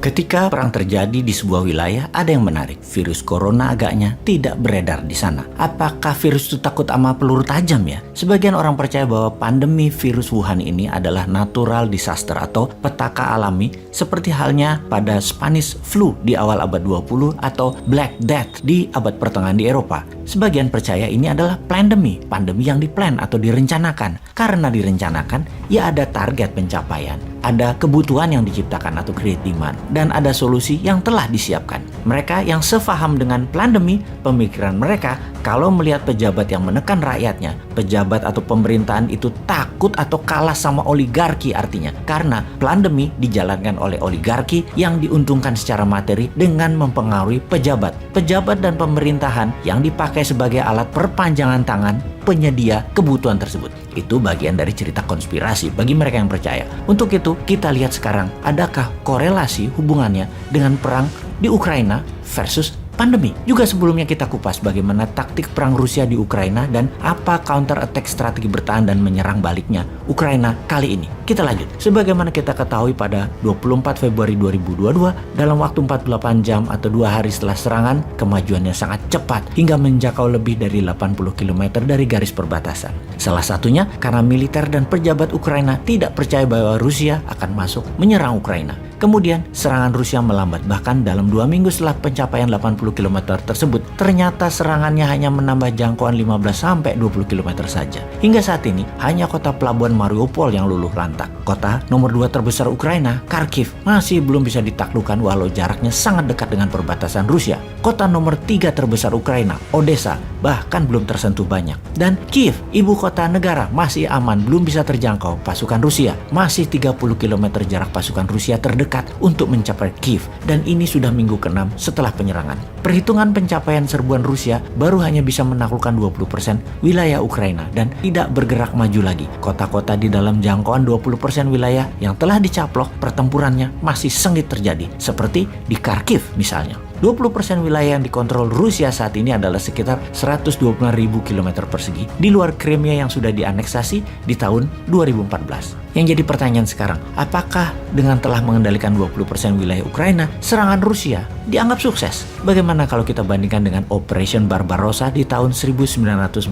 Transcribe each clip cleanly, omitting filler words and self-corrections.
Ketika perang terjadi di sebuah wilayah, ada yang menarik. Virus corona agaknya tidak beredar di sana. Apakah virus itu takut sama peluru tajam ya? Sebagian orang percaya bahwa pandemi virus Wuhan ini adalah natural disaster atau petaka alami seperti halnya pada Spanish flu di awal abad 20 atau Black Death di abad pertengahan di Eropa. Sebagian percaya ini adalah pandemi yang diplan atau direncanakan. Karena direncanakan, ya ada target pencapaian, ada kebutuhan yang diciptakan atau create demand, dan ada solusi yang telah disiapkan. Mereka yang sefaham dengan pandemi, pemikiran mereka kalau melihat pejabat yang menekan rakyatnya, pejabat atau pemerintahan itu takut atau kalah sama oligarki artinya. Karena pandemi dijalankan oleh oligarki yang diuntungkan secara materi dengan mempengaruhi pejabat dan pemerintahan yang dipakai sebagai alat perpanjangan tangan penyedia kebutuhan tersebut. Itu bagian dari cerita konspirasi bagi mereka yang percaya. Untuk itu, kita lihat sekarang, adakah korelasi hubungannya dengan perang di Ukraina versus pandemi. Juga sebelumnya kita kupas bagaimana taktik perang Rusia di Ukraina dan apa counter attack strategi bertahan dan menyerang baliknya Ukraina kali ini. Kita lanjut. Sebagaimana kita ketahui pada 24 Februari 2022, dalam waktu 48 jam atau 2 hari setelah serangan, kemajuannya sangat cepat hingga menjangkau lebih dari 80 km dari garis perbatasan. Salah satunya karena militer dan pejabat Ukraina tidak percaya bahwa Rusia akan masuk menyerang Ukraina. Kemudian serangan Rusia melambat, bahkan dalam 2 minggu setelah pencapaian 80 km tersebut, ternyata serangannya hanya menambah jangkauan 15-20 km saja. Hingga saat ini, hanya kota pelabuhan Mariupol yang luluh lantak. Kota nomor 2 terbesar Ukraina, Kharkiv, masih belum bisa ditaklukkan walau jaraknya sangat dekat dengan perbatasan Rusia. Kota nomor 3 terbesar Ukraina, Odessa, bahkan belum tersentuh banyak. Dan Kiev, ibu kota negara, masih aman, belum bisa terjangkau pasukan Rusia. Masih 30 km jarak pasukan Rusia terdekat untuk mencapai Kiev, dan ini sudah minggu ke-6 setelah penyerangan. Perhitungan pencapaian serbuan Rusia baru hanya bisa menaklukkan 20% wilayah Ukraina dan tidak bergerak maju lagi. Kota-kota di dalam jangkauan 20% wilayah yang telah dicaplok pertempurannya masih sengit terjadi, seperti di Kharkiv misalnya. 20% wilayah yang dikontrol Rusia saat ini adalah sekitar 125.000 km persegi di luar Crimea yang sudah dianeksasi di tahun 2014. Yang jadi pertanyaan sekarang, apakah dengan telah mengendalikan 20% wilayah Ukraina, serangan Rusia dianggap sukses? Bagaimana kalau kita bandingkan dengan Operation Barbarossa di tahun 1941,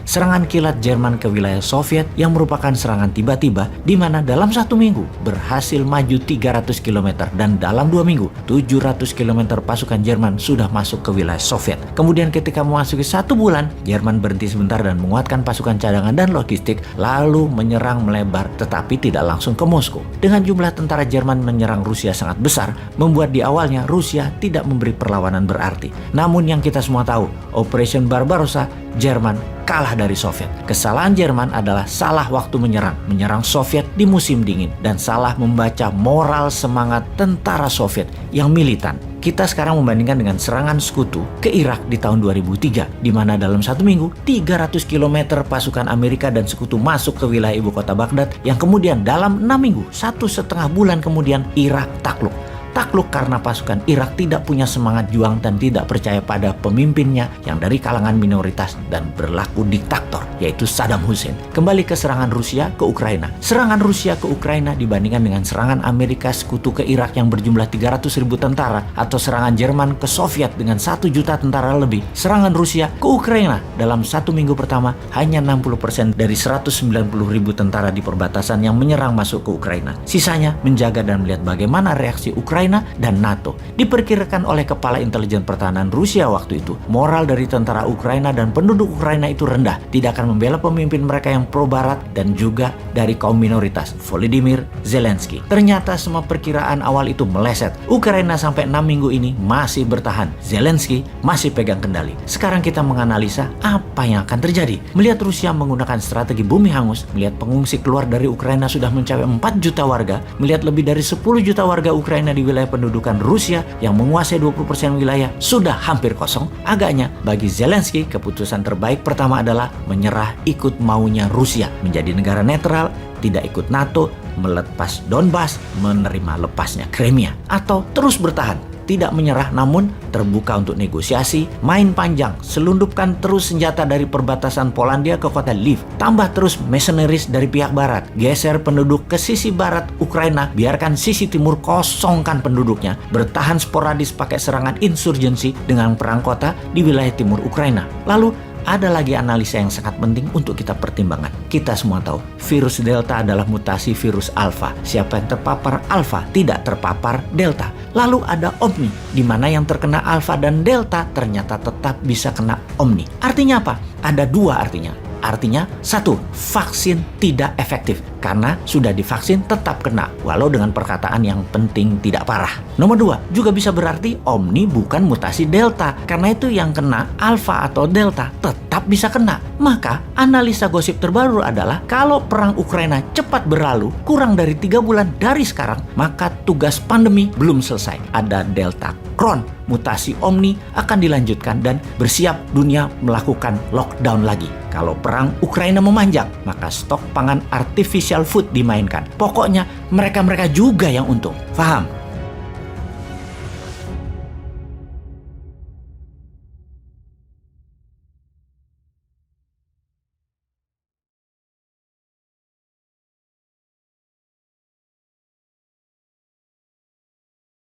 serangan kilat Jerman ke wilayah Soviet yang merupakan serangan tiba-tiba di mana dalam 1 minggu berhasil maju 300 km dan dalam 2 minggu 700 km pasukan Jerman sudah masuk ke wilayah Soviet. Kemudian ketika memasuki 1 bulan, Jerman berhenti sebentar dan menguatkan pasukan cadangan dan logistik, lalu menyerang melebar tetapi tidak langsung ke Moskow. Dengan jumlah tentara Jerman menyerang Rusia sangat besar, membuat di awalnya Rusia tidak memberi perlawanan berarti. Namun yang kita semua tahu, Operation Barbarossa, Jerman kalah dari Soviet. Kesalahan Jerman adalah salah waktu menyerang Soviet di musim dingin, dan salah membaca moral semangat tentara Soviet yang militan. Kita sekarang membandingkan dengan serangan sekutu ke Irak di tahun 2003, di mana dalam 1 minggu 300 km pasukan Amerika dan sekutu masuk ke wilayah ibu kota Baghdad, yang kemudian dalam 6 minggu, 1,5 bulan kemudian Irak takluk. Takluk karena pasukan Irak tidak punya semangat juang dan tidak percaya pada pemimpinnya yang dari kalangan minoritas dan berlaku diktator, yaitu Saddam Hussein. Kembali ke serangan Rusia ke Ukraina. Serangan Rusia ke Ukraina dibandingkan dengan serangan Amerika sekutu ke Irak yang berjumlah 300.000 tentara, atau serangan Jerman ke Soviet dengan 1 juta tentara lebih. Serangan Rusia ke Ukraina dalam 1 minggu pertama hanya 60% dari 190.000 tentara di perbatasan yang menyerang masuk ke Ukraina. Sisanya menjaga dan melihat bagaimana reaksi Ukraina dan NATO. Diperkirakan oleh Kepala Intelijen Pertahanan Rusia waktu itu, moral dari tentara Ukraina dan penduduk Ukraina itu rendah, tidak akan membela pemimpin mereka yang pro-barat dan juga dari kaum minoritas, Volodymyr Zelensky. Ternyata semua perkiraan awal itu meleset. Ukraina sampai 6 minggu ini masih bertahan. Zelensky masih pegang kendali. Sekarang kita menganalisa apa yang akan terjadi. Melihat Rusia menggunakan strategi bumi hangus, melihat pengungsi keluar dari Ukraina sudah mencapai 4 juta warga, melihat lebih dari 10 juta warga Ukraina di wilayah pendudukan Rusia yang menguasai 20% wilayah sudah hampir kosong, agaknya bagi Zelensky keputusan terbaik pertama adalah menyerah ikut maunya Rusia, menjadi negara netral, tidak ikut NATO, melepas Donbas, menerima lepasnya Crimea, atau terus bertahan tidak menyerah namun terbuka untuk negosiasi, main panjang, selundupkan terus senjata dari perbatasan Polandia ke kota Lviv, tambah terus mercenaries dari pihak barat, geser penduduk ke sisi barat Ukraina, biarkan sisi timur kosongkan penduduknya, bertahan sporadis pakai serangan insurgensi dengan perang kota di wilayah timur Ukraina. Lalu ada lagi analisa yang sangat penting untuk kita pertimbangkan. Kita semua tahu, virus Delta adalah mutasi virus Alpha. Siapa yang terpapar Alpha tidak terpapar Delta. Lalu ada Omni, di mana yang terkena Alpha dan Delta ternyata tetap bisa kena Omni. Artinya apa? Ada dua artinya. Artinya, satu, vaksin tidak efektif karena sudah divaksin tetap kena, walau dengan perkataan yang penting tidak parah. Nomor dua, juga bisa berarti Omni bukan mutasi Delta, karena itu yang kena Alpha atau Delta tetap bisa kena. Maka, analisa gosip terbaru adalah kalau perang Ukraina cepat berlalu, kurang dari 3 bulan dari sekarang, maka tugas pandemi belum selesai. Ada Delta Cron, mutasi Omni akan dilanjutkan dan bersiap dunia melakukan lockdown lagi. Kalau perang Ukraina memanjang, maka stok pangan artificial food dimainkan. Pokoknya mereka-mereka juga yang untung. Paham?